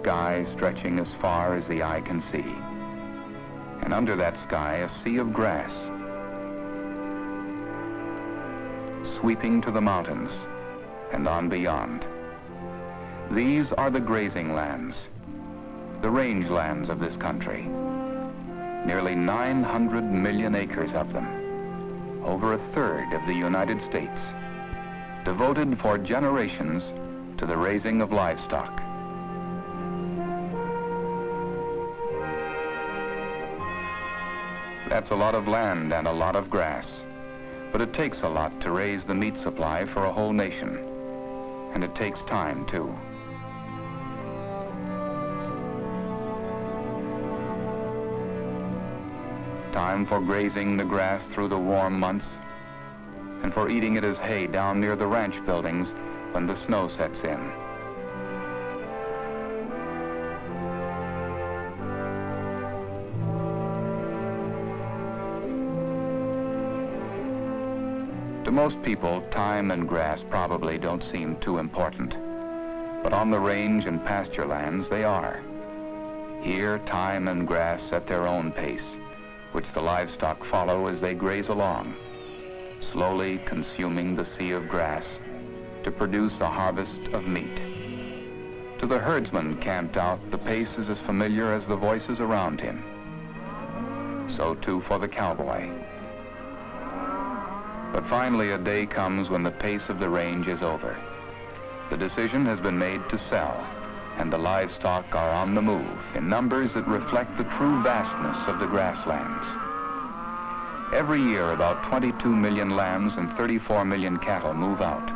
sky stretching as far as the eye can see. And under that sky, a sea of grass, sweeping to the mountains and on beyond. These are the grazing lands, the rangelands of this country. Nearly 900 million acres of them, over a third of the United States, devoted for generations to the raising of livestock. That's a lot of land and a lot of grass, but it takes a lot to raise the meat supply for a whole nation, and it takes time too. Time for grazing the grass through the warm months, and for eating it as hay down near the ranch buildings when the snow sets in. To most people, time and grass probably don't seem too important, but on the range and pasture lands, they are. Here, time and grass set their own pace, which the livestock follow as they graze along, slowly consuming the sea of grass to produce a harvest of meat. To the herdsman camped out, the pace is as familiar as the voices around him. So too for the cowboy. But finally a day comes when the pace of the range is over. The decision has been made to sell, and the livestock are on the move in numbers that reflect the true vastness of the grasslands. Every year, about 22 million lambs and 34 million cattle move out.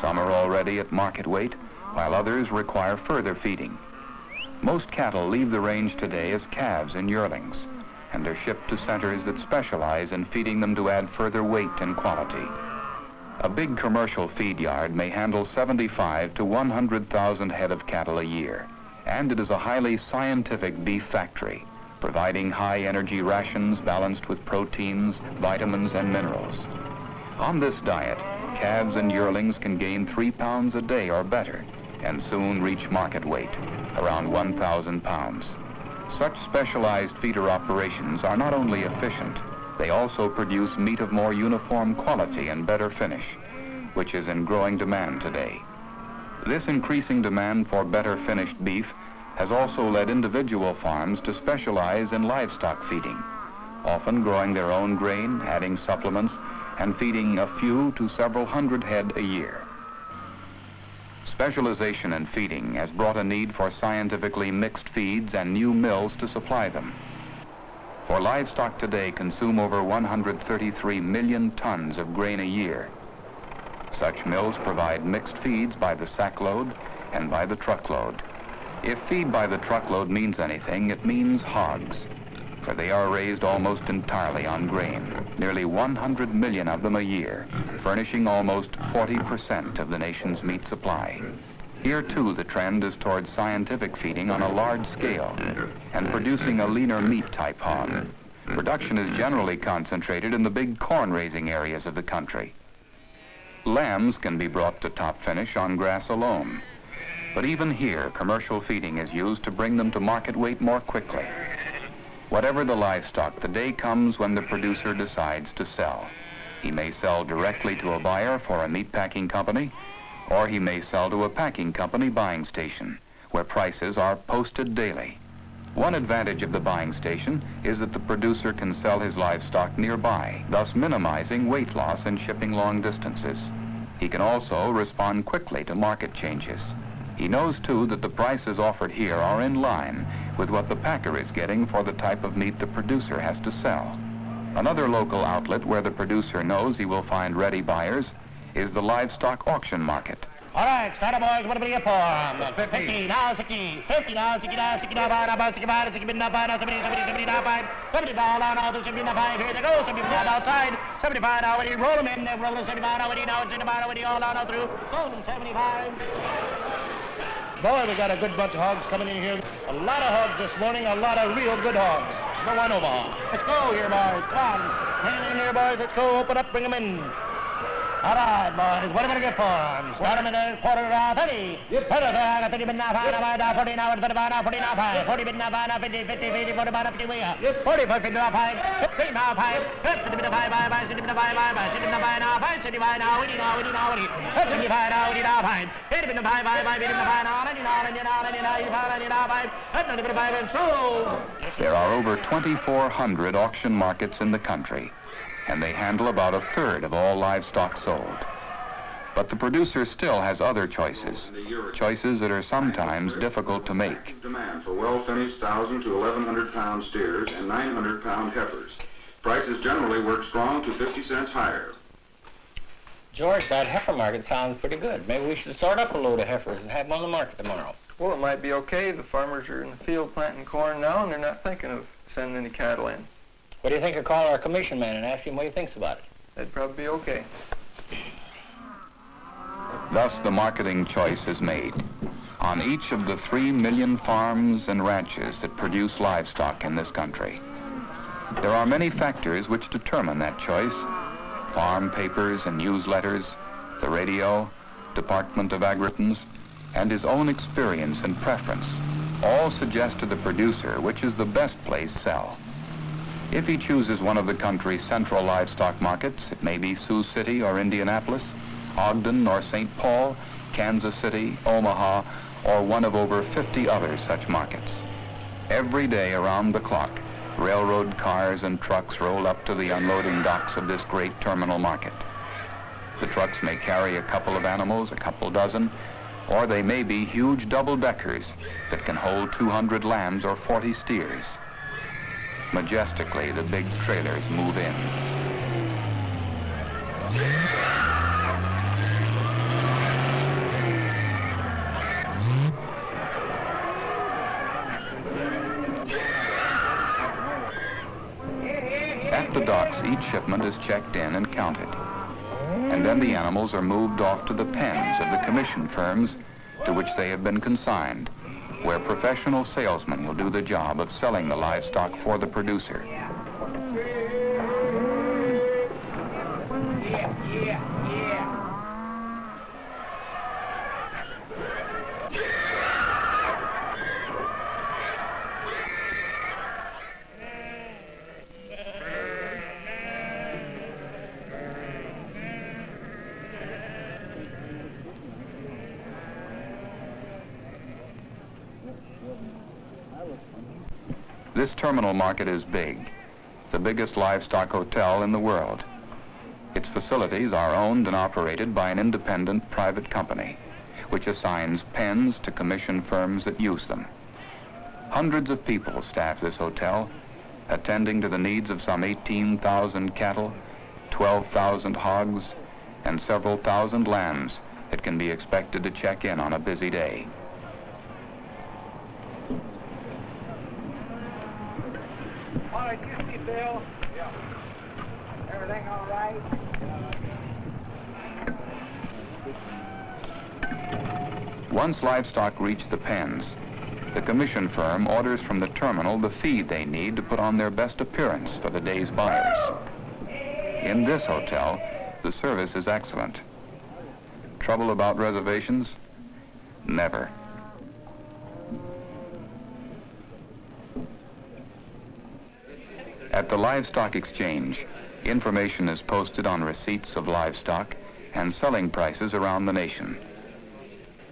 Some are already at market weight, while others require further feeding. Most cattle leave the range today as calves and yearlings, and are shipped to centers that specialize in feeding them to add further weight and quality. A big commercial feed yard may handle 75 to 100,000 head of cattle a year, and it is a highly scientific beef factory, providing high-energy rations balanced with proteins, vitamins, and minerals. On this diet, calves and yearlings can gain 3 pounds a day or better, and soon reach market weight, around 1,000 pounds. Such specialized feeder operations are not only efficient, they also produce meat of more uniform quality and better finish, which is in growing demand today. This increasing demand for better finished beef has also led individual farms to specialize in livestock feeding, often growing their own grain, adding supplements, and feeding a few to several hundred head a year. Specialization in feeding has brought a need for scientifically mixed feeds and new mills to supply them. For livestock today consume over 133 million tons of grain a year. Such mills provide mixed feeds by the sackload and by the truckload. If feed by the truckload means anything, it means hogs, for they are raised almost entirely on grain, nearly 100 million of them a year, furnishing almost 40% of the nation's meat supply. Here, too, the trend is towards scientific feeding on a large scale and producing a leaner meat-type hog. Production is generally concentrated in the big corn-raising areas of the country. Lambs can be brought to top finish on grass alone, but even here, commercial feeding is used to bring them to market weight more quickly. Whatever the livestock, the day comes when the producer decides to sell. He may sell directly to a buyer for a meat packing company, or he may sell to a packing company buying station, where prices are posted daily. One advantage of the buying station is that the producer can sell his livestock nearby, thus minimizing weight loss and shipping long distances. He can also respond quickly to market changes. He knows, too, that the prices offered here are in line with what the packer is getting for the type of meat the producer has to sell. Another local outlet where the producer knows he will find ready buyers is the livestock auction market. All right, starter boys, what do you for? 50, now 60, 50 now, 60 now, 60 now, 5, 65, 60 now, 5, now, 70, 70, 70 now, 5, 70 now, 70 now, 5, here they go, 75 outside, 75 now, when you roll them in, they roll them 75 now, when you now, 75 now, when you all now through, roll them 75. Boy, we got a good bunch of hogs coming in here. A lot of hogs this morning, a lot of real good hogs. No one Omaha. Let's go here, boys. Come on. Hang in here, boys. Let's go. Open up, bring them in. All right, boys, what are we going to get for them? Start them in the quarter of 30. 30 bid now, 40 now, 40 now, 40 now, 5. 40 bid now, 50, 50, 50, 40 now, 50, 40, 50 now, 5. 50 now, 5. 50 bid now, 5, 60 bid now, 5, 60 bid now, 5 now, 5, 65 now, 80 now, 80 now, 80. 75 now, 80 now, 5. 80 bid now, 5, 80 bid now, 5 now, 90 now, 90 now, 90 now, 85, 90 now, 5. 90 bid now, 5, and sold. There are over 2,400 auction markets in the country, and they handle about a third of all livestock sold. But the producer still has other choices that are sometimes difficult to make. Demand for well-finished 1,000 to 1,100 pound steers and 900 pound heifers. Prices generally work strong to 50 cents higher. George, that heifer market sounds pretty good. Maybe we should start up a load of heifers and have them on the market tomorrow. Well, it might be okay. The farmers are in the field planting corn now, and they're not thinking of sending any cattle in. What do you think of calling our commission man and asking him what he thinks about it? That'd probably be okay. Thus, the marketing choice is made. On each of the 3 million farms and ranches that produce livestock in this country. There are many factors which determine that choice. Farm papers and newsletters, the radio, Department of Agriculture, and his own experience and preference all suggest to the producer which is the best place to sell. If he chooses one of the country's central livestock markets, it may be Sioux City or Indianapolis, Ogden or St. Paul, Kansas City, Omaha, or one of over 50 other such markets. Every day around the clock, railroad cars and trucks roll up to the unloading docks of this great terminal market. The trucks may carry a couple of animals, a couple dozen, or they may be huge double-deckers that can hold 200 lambs or 40 steers. Majestically, the big trailers move in. At the docks, each shipment is checked in and counted. And then the animals are moved off to the pens of the commission firms to which they have been consigned, where professional salesmen will do the job of selling the livestock for the producer. This terminal market is big, the biggest livestock hotel in the world. Its facilities are owned and operated by an independent private company, which assigns pens to commission firms that use them. Hundreds of people staff this hotel, attending to the needs of some 18,000 cattle, 12,000 hogs, and several thousand lambs that can be expected to check in on a busy day. All right, you see, Bill? Yeah. Everything all right? Once livestock reach the pens, the commission firm orders from the terminal the feed they need to put on their best appearance for the day's buyers. In this hotel, the service is excellent. Trouble about reservations? Never. At the Livestock Exchange, information is posted on receipts of livestock and selling prices around the nation.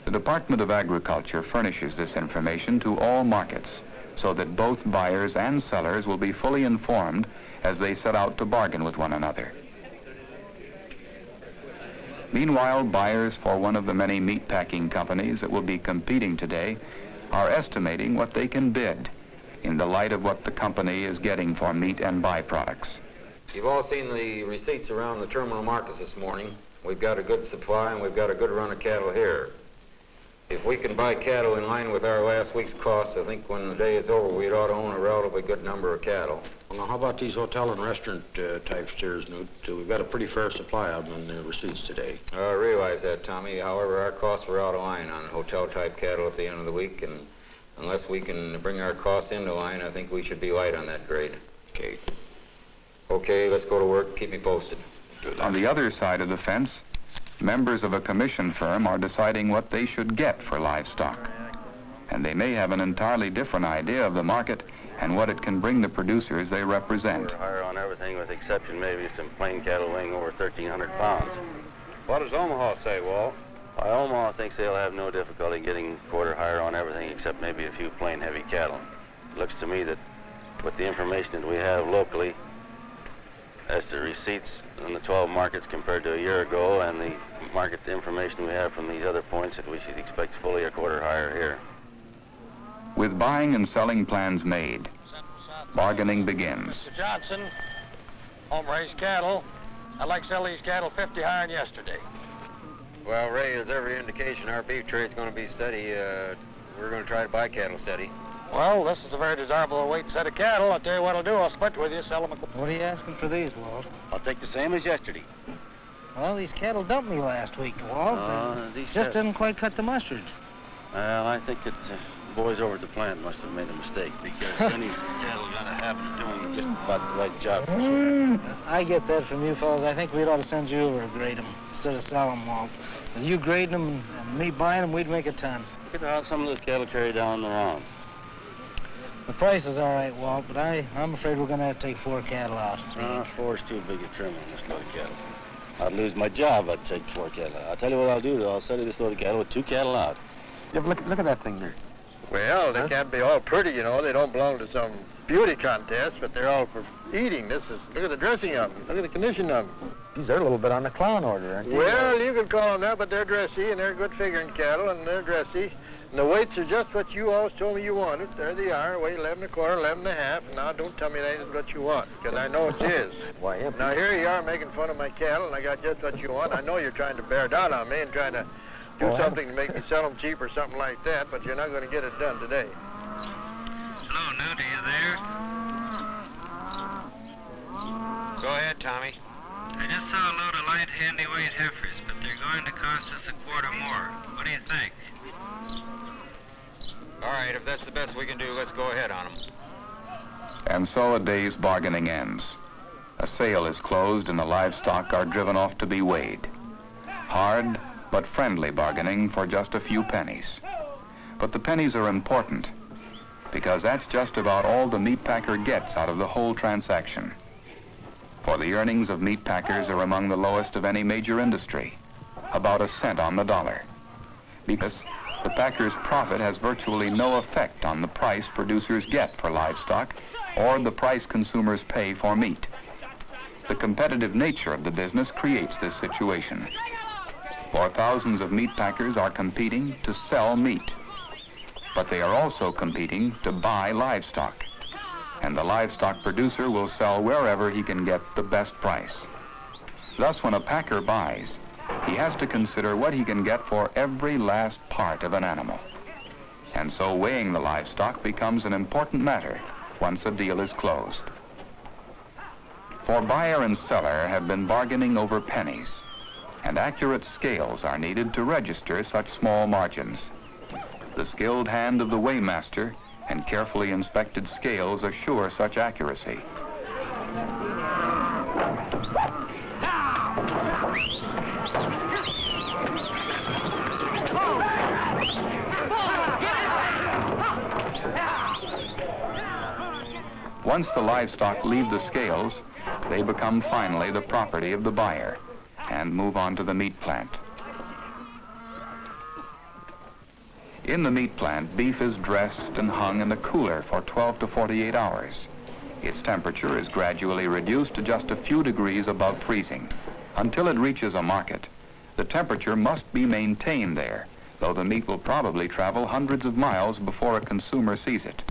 The Department of Agriculture furnishes this information to all markets so that both buyers and sellers will be fully informed as they set out to bargain with one another. Meanwhile, buyers for one of the many meat-packing companies that will be competing today are estimating what they can bid in the light of what the company is getting for meat and byproducts. You've all seen the receipts around the terminal markets this morning. We've got a good supply and we've got a good run of cattle here. If we can buy cattle in line with our last week's costs, I think when the day is over, we'd ought to own a relatively good number of cattle. Well, now, how about these hotel and restaurant type steers, Newt? We've got a pretty fair supply of them in the receipts today. I realize that, Tommy. However, our costs were out of line on hotel-type cattle at the end of the week, and unless we can bring our costs into line, I think we should be light on that grade. Okay. Okay, let's go to work. Keep me posted. On the other side of the fence, members of a commission firm are deciding what they should get for livestock. And they may have an entirely different idea of the market and what it can bring the producers they represent. We're higher on everything with exception maybe some plain cattle weighing over 1,300 pounds. What does Omaha say, Walt? Omaha thinks they'll have no difficulty getting quarter higher on everything except maybe a few plain heavy cattle. It looks to me that with the information that we have locally as to receipts in the 12 markets compared to a year ago and the market information we have from these other points, that we should expect fully a quarter higher here. With buying and selling plans made, bargaining begins. Mr. Johnson, home-raised cattle. I'd like to sell these cattle 50 higher than yesterday. Well, Ray, as every indication, our beef trade's going to be steady. We're going to try to buy cattle steady. Well, this is a very desirable weight set of cattle. I'll tell you what I'll do. I'll split with you, sell them. What are you asking for these, Walt? I'll take the same as yesterday. Well, these cattle dumped me last week, Walt. These just didn't quite cut the mustard. Well, I think that the boys over at the plant must have made a mistake because then these cattle got a habit of doing just about the right job. I get that from you fellas. I think we'd ought to send you over to grade them instead of sell them, Walt. With you grading them and me buying them, we'd make a ton. Look at how some of those cattle carry down the rounds. The price is all right, Walt, but I'm afraid we're going to have to take 4 cattle out. 4's too big a trim on this load of cattle. I'd lose my job if I'd take 4 cattle out. I'll tell you what I'll do, though. I'll sell you this load of cattle with 2 cattle out. Yeah, but look at that thing there. Well, they can't be all pretty, you know. They don't belong to some beauty contest, but they're all for eating. Look at the dressing of them. Look at the condition of them. These are a little bit on the clown order, aren't they? Well, you could call them that, but they're dressy, and they're good figuring cattle, and they're dressy. And the weights are just what you always told me you wanted. There they are, weigh 11 1/4, 11 1/2. Now, don't tell me that ain't what you want, because I know it is. Why, yeah. Now, here you are making fun of my cattle, and I got just what you want. I know you're trying to bear down on me and trying to do something to make me sell them cheap or something like that, but you're not going to get it done today. Hello, Newt, are you there? Go ahead, Tommy. I just saw a load of light handy-weight heifers, but they're going to cost us $25 more. What do you think? All right, if that's the best we can do, let's go ahead on them. And so a day's bargaining ends. A sale is closed and the livestock are driven off to be weighed. Hard but friendly bargaining for just a few pennies. But the pennies are important because that's just about all the meat packer gets out of the whole transaction. For the earnings of meat packers are among the lowest of any major industry, about a cent on the dollar. Because the packer's profit has virtually no effect on the price producers get for livestock or the price consumers pay for meat. The competitive nature of the business creates this situation. For thousands of meat packers are competing to sell meat, but they are also competing to buy livestock. And the livestock producer will sell wherever he can get the best price. Thus, when a packer buys, he has to consider what he can get for every last part of an animal. And so weighing the livestock becomes an important matter once a deal is closed. For buyer and seller have been bargaining over pennies, and accurate scales are needed to register such small margins. The skilled hand of the weighmaster and carefully inspected scales assure such accuracy. Once the livestock leave the scales, they become finally the property of the buyer and move on to the meat plant. In the meat plant, beef is dressed and hung in the cooler for 12 to 48 hours. Its temperature is gradually reduced to just a few degrees above freezing. Until it reaches a market, the temperature must be maintained there, though the meat will probably travel hundreds of miles before a consumer sees it.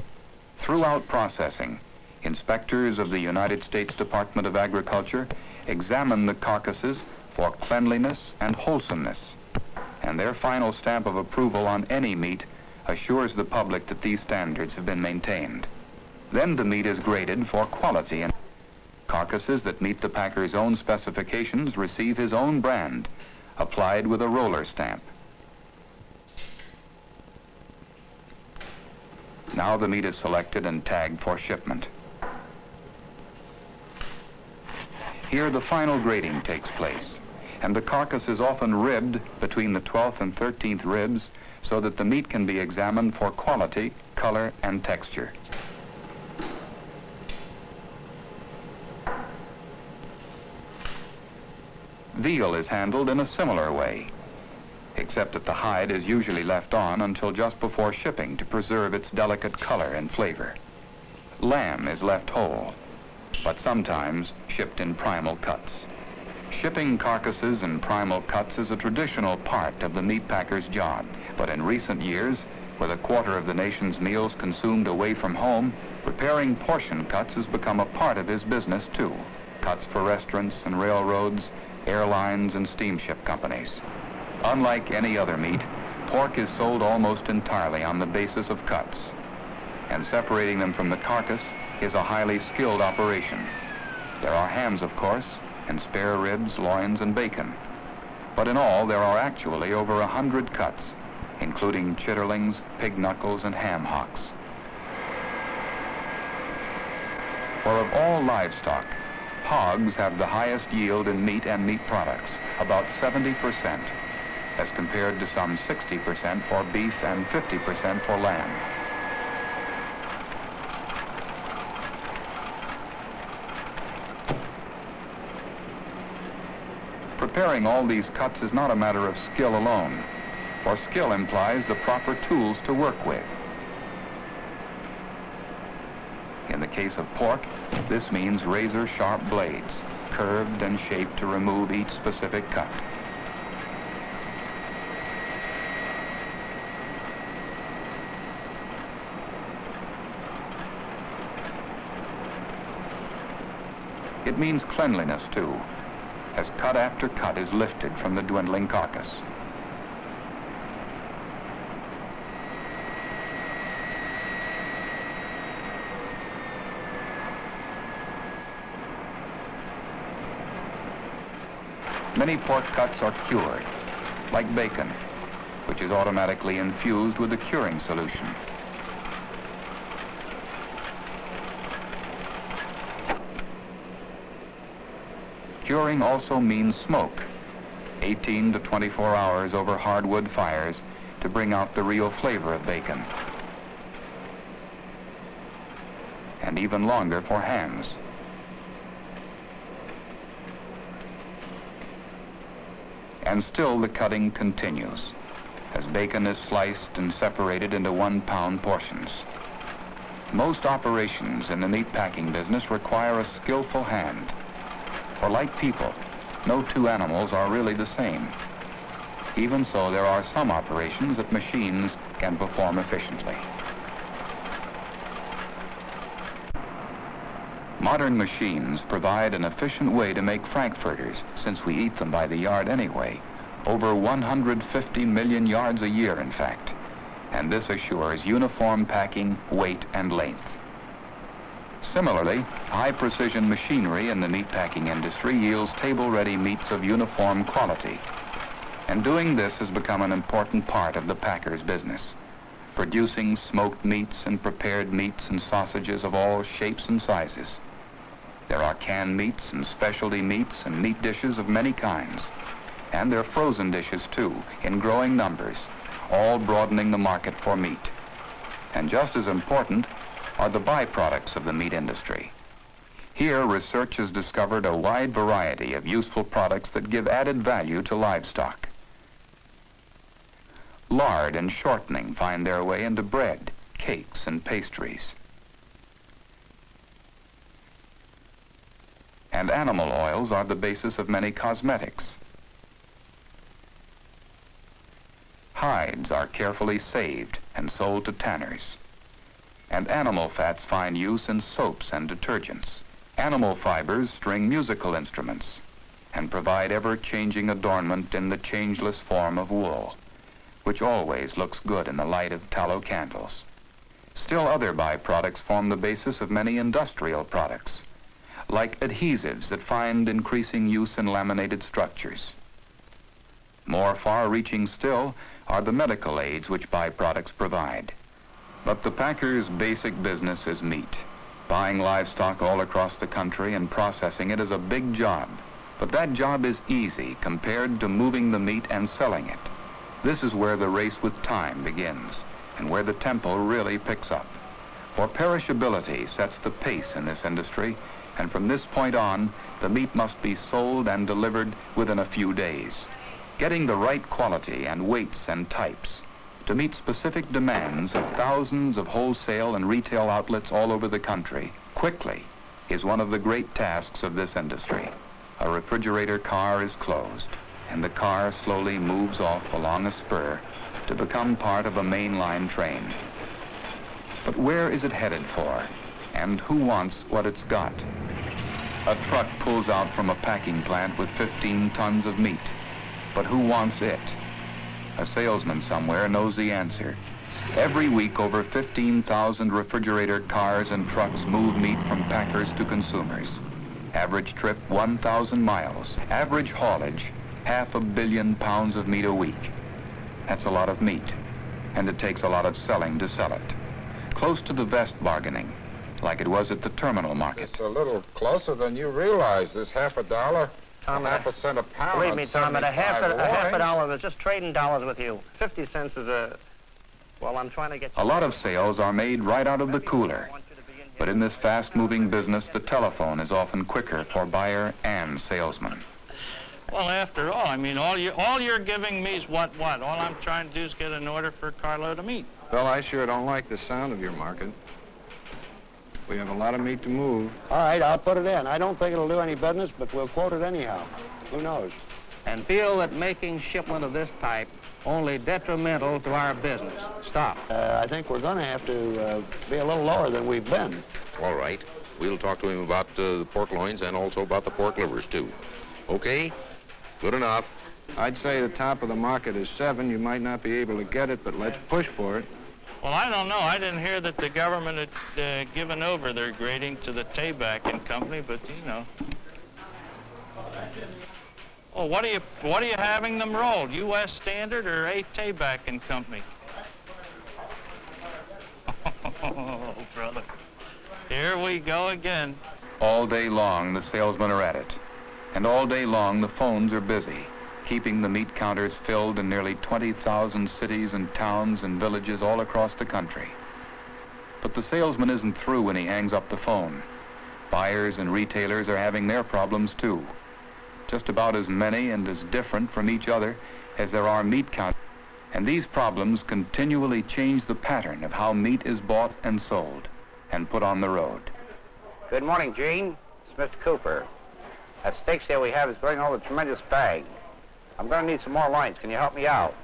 Throughout processing, inspectors of the United States Department of Agriculture examine the carcasses for cleanliness and wholesomeness, and their final stamp of approval on any meat assures the public that these standards have been maintained. Then the meat is graded for quality, and carcasses that meet the packer's own specifications receive his own brand, applied with a roller stamp. Now the meat is selected and tagged for shipment. Here the final grading takes place, and the carcass is often ribbed between the 12th and 13th ribs so that the meat can be examined for quality, color, and texture. Veal is handled in a similar way, except that the hide is usually left on until just before shipping to preserve its delicate color and flavor. Lamb is left whole, but sometimes shipped in primal cuts. Shipping carcasses in primal cuts is a traditional part of the meat packer's job, but in recent years, with a quarter of the nation's meals consumed away from home, preparing portion cuts has become a part of his business too. Cuts for restaurants and railroads, airlines and steamship companies. Unlike any other meat, pork is sold almost entirely on the basis of cuts, and separating them from the carcass is a highly skilled operation. There are hams, of course, and spare ribs, loins, and bacon. But in all, there are actually over 100 cuts, including chitterlings, pig knuckles, and ham hocks. For of all livestock, hogs have the highest yield in meat and meat products, about 70%, as compared to some 60% for beef and 50% for lamb. Preparing all these cuts is not a matter of skill alone, for skill implies the proper tools to work with. In the case of pork, this means razor-sharp blades, curved and shaped to remove each specific cut. It means cleanliness, too, as cut after cut is lifted from the dwindling carcass. Many pork cuts are cured, like bacon, which is automatically infused with a curing solution. Curing also means smoke, 18 to 24 hours over hardwood fires to bring out the real flavor of bacon, and even longer for hams. And still the cutting continues, as bacon is sliced and separated into 1-pound portions. Most operations in the meat packing business require a skillful hand. For like people, no two animals are really the same. Even so, there are some operations that machines can perform efficiently. Modern machines provide an efficient way to make frankfurters, since we eat them by the yard anyway, over 150 million yards a year, in fact, and this assures uniform packing, weight, and length. Similarly, high-precision machinery in the meatpacking industry yields table-ready meats of uniform quality, and doing this has become an important part of the packer's business, producing smoked meats and prepared meats and sausages of all shapes and sizes. There are canned meats and specialty meats and meat dishes of many kinds, and there are frozen dishes too, in growing numbers, all broadening the market for meat. And just as important are the byproducts of the meat industry. Here, research has discovered a wide variety of useful products that give added value to livestock. Lard and shortening find their way into bread, cakes, and pastries. And animal oils are the basis of many cosmetics. Hides are carefully saved and sold to tanners. And animal fats find use in soaps and detergents. Animal fibers string musical instruments and provide ever-changing adornment in the changeless form of wool, which always looks good in the light of tallow candles. Still other byproducts form the basis of many industrial products, like adhesives that find increasing use in laminated structures. More far-reaching still are the medical aids which byproducts provide. But the packer's basic business is meat, Buying livestock all across the country and processing it is a big job, but that job is easy compared to moving the meat and selling it. This is where the race with time begins, and where the tempo really picks up. For perishability sets the pace in this industry, and from this point on, the meat must be sold and delivered within a few days. Getting the right quality and weights and types to meet specific demands of thousands of wholesale and retail outlets all over the country quickly is one of the great tasks of this industry. A refrigerator car is closed, and the car slowly moves off along a spur to become part of a mainline train. But where is it headed for, and who wants what it's got? A truck pulls out from a packing plant with 15 tons of meat, but who wants it? A salesman somewhere knows the answer. Every week, over 15,000 refrigerator cars and trucks move meat from packers to consumers. Average trip, 1,000 miles. Average haulage, 500 million pounds of meat a week. That's a lot of meat, and it takes a lot of selling to sell it. Close to the vest bargaining, like it was at the terminal market. It's a little closer than you realize. This half a dollar, Tom, half a cent a pound. Believe me, Tom, at a half a $75. dollar, it's just trading dollars with you. 50 cents is a... Well, I'm trying to get... A lot of sales are made right out of the cooler. But in this fast-moving business, the telephone is often quicker for buyer and salesman. Well, after all, I mean, all you're giving me is what? All I'm trying to do is get an order for a carload of meat. Well, I sure don't like the sound of your market. We have a lot of meat to move. All right, I'll put it in. I don't think it'll do any business, but we'll quote it anyhow. Who knows? And feel that making shipment of this type only detrimental to our business. Stop. I think we're going to have to be a little lower than we've been. All right. We'll talk to him about the pork loins and also about the pork livers, too. Okay? Good enough. I'd say the top of the market is 7. You might not be able to get it, but let's push for it. Well, I don't know. I didn't hear that the government had given over their grading to the Tabak and Company, but, you know. Oh, what are you having them rolled? U.S. Standard or A. Tabak and Company? Oh, brother. Here we go again. All day long, the salesmen are at it. And all day long, the phones are busy, keeping the meat counters filled in nearly 20,000 cities and towns and villages all across the country. But the salesman isn't through when he hangs up the phone. Buyers and retailers are having their problems, too. Just about as many and as different from each other as there are meat counters. And these problems continually change the pattern of how meat is bought and sold and put on the road. Good morning, Gene. It's Mr. Cooper. That steak sale we have is going over a tremendous bag. I'm going to need some more loins. Can you help me out?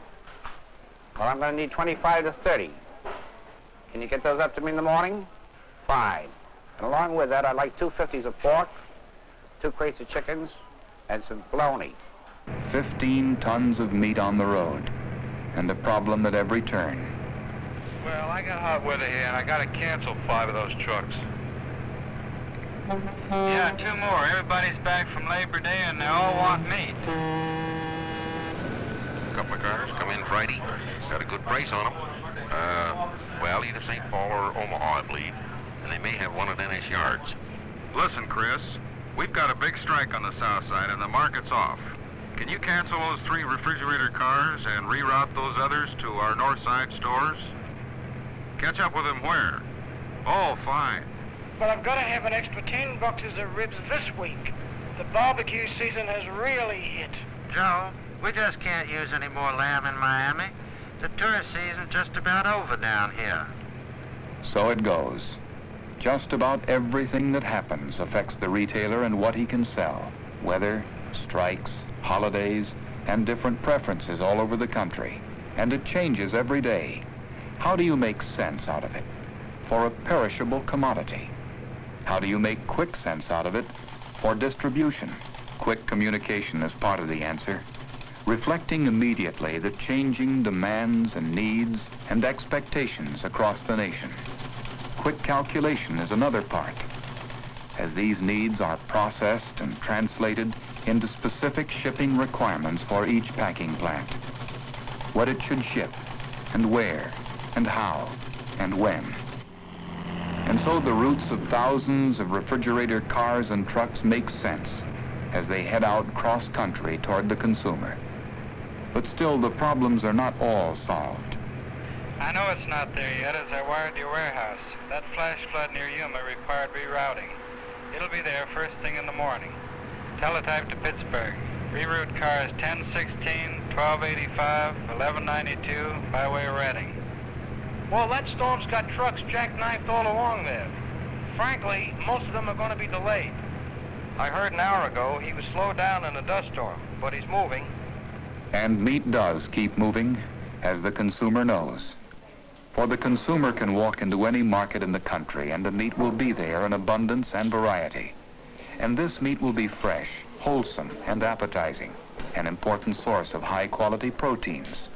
Well, I'm going to need 25 to 30. Can you get those up to me in the morning? Fine. And along with that, I'd like 2 50s of pork, 2 crates of chickens, and some bologna. 15 tons of meat on the road, and a problem at every turn. Well, I got hot weather here, and I got to cancel 5 of those trucks. Yeah, 2 more. Everybody's back from Labor Day, and they all want meat. A couple of cars come in Friday. Got a good price on them. Well, either St. Paul or Omaha, I believe. And they may have one at NS Yards. Listen, Chris, we've got a big strike on the south side, and the market's off. Can you cancel those 3 refrigerator cars and reroute those others to our north side stores? Catch up with them where? Oh, fine. But I've got to have an extra 10 boxes of ribs this week. The barbecue season has really hit. Joe, we just can't use any more lamb in Miami. The tourist season's just about over down here. So it goes. Just about everything that happens affects the retailer and what he can sell. Weather, strikes, holidays, and different preferences all over the country. And it changes every day. How do you make sense out of it? For a perishable commodity. How do you make quick sense out of it for distribution? Quick communication is part of the answer. Reflecting immediately the changing demands and needs and expectations across the nation. Quick calculation is another part. As these needs are processed and translated into specific shipping requirements for each packing plant. What it should ship, and where, and how, and when. And so the routes of thousands of refrigerator cars and trucks make sense as they head out cross-country toward the consumer. But still, the problems are not all solved. I know it's not there yet as I wired your warehouse. That flash flood near Yuma required rerouting. It'll be there first thing in the morning. Teletype to Pittsburgh. Reroute cars 1016, 1285, 1192 by way of Reading. Well, that storm's got trucks jackknifed all along there. Frankly, most of them are going to be delayed. I heard an hour ago he was slowed down in a dust storm, but he's moving. And meat does keep moving, as the consumer knows. For the consumer can walk into any market in the country and the meat will be there in abundance and variety. And this meat will be fresh, wholesome, and appetizing, an important source of high-quality proteins.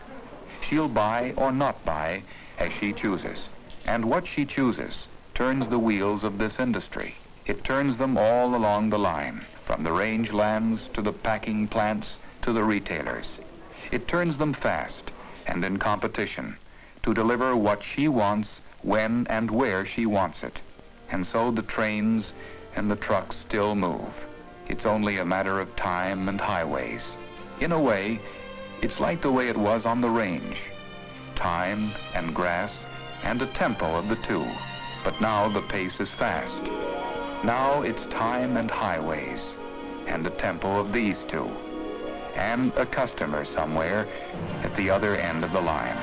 She'll buy or not buy as she chooses. And what she chooses turns the wheels of this industry. It turns them all along the line, from the rangelands to the packing plants to the retailers. It turns them fast and in competition to deliver what she wants when and where she wants it. And so the trains and the trucks still move. It's only a matter of time and highways. In a way, it's like the way it was on the range. Time and grass and a tempo of the two. But now the pace is fast. Now it's time and highways and the tempo of these two. And a customer somewhere at the other end of the line.